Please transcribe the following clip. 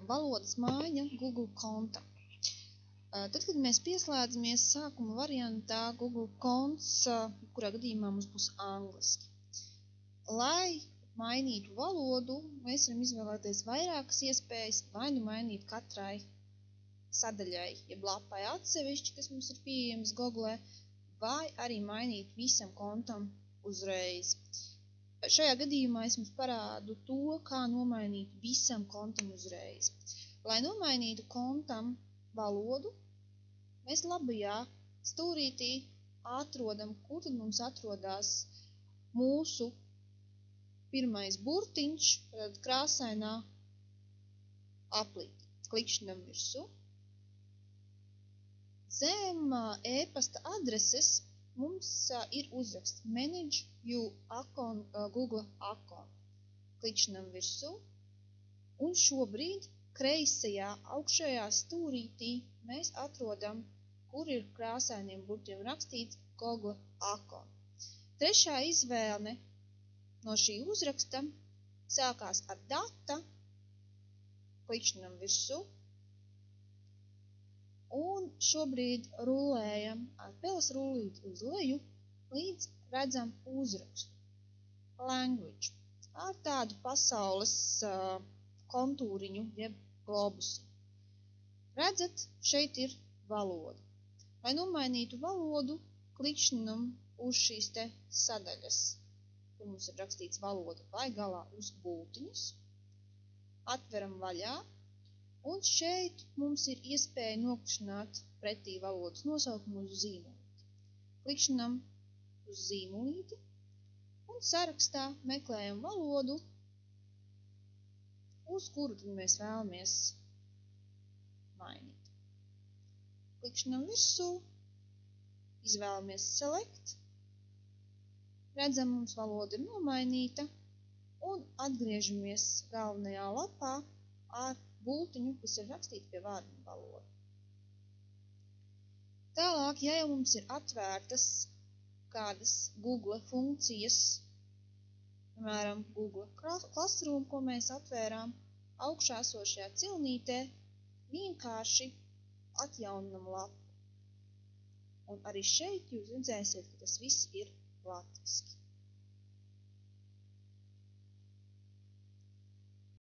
valodas maiņa Google konta. Tad, kad mēs pieslēdzamies sākuma variantā, Google konts, kurā gadījumā mums būs angliski. Lai mainītu valodu, mēs varam izvēlēties vairākas iespējas, vai nu mainīt katrai sadaļai, jeb lapai atsevišķi, kas mums ir pieejams Google, vai arī mainīt visam kontam uzreiz. Šajā gadījumā es jums parādu to, kā nomainīt visam kontam uzreiz. Lai nomainītu kontam valodu, mēs labajā stūrītī atrodam, kur tad mums atrodās mūsu pirmais burtiņš, tad krāsainā aplīte. Klikšķinam virsū. Zem e-pasta adreses mums ir uzraksts Manage your account, Google account. Klikšķinam virsū. Un šobrīd kreisajā augšējā stūrītī mēs atrodam, kur ir krāsainiem burtiem rakstīts Google account. Trešā izvēle no šī uzraksta sākās ar data, klikšķinam virsū, un šobrīd rullējam ar peles rullīti uz leju, līdz redzam uzrakstu Language ar tādu pasaules kontūriņu, jeb globusi. Redzat, šeit ir valoda. Lai nomainītu valodu, klikšķinam uz šīs te sadaļas, kur mums ir rakstīts valoda, vai galā uz bultiņas, atveram vaļā, un šeit mums ir iespēja noklikšķināt pretī valodas nosaukumu uz zīmolīti. Klikšķinam uz zīmolīti, un sarakstā meklējam valodu, uz kuru tad mēs vēlamies mainīt. Klikšķinam virsū, izvēlamies Select, redzam, mums valoda ir nomainīta, un atgriežamies galvenajā lapā ar bultiņu, kas ir rakstīta pie vārda valoda. Tālāk, ja jau mums ir atvērtas kādas Google funkcijas, piemēram, Google Classroom, ko mēs atvērām, augšā esošajā cilnītē vienkārši atjaunam lapu. Un arī šeit jūs redzēsiet, ka tas viss ir latviski.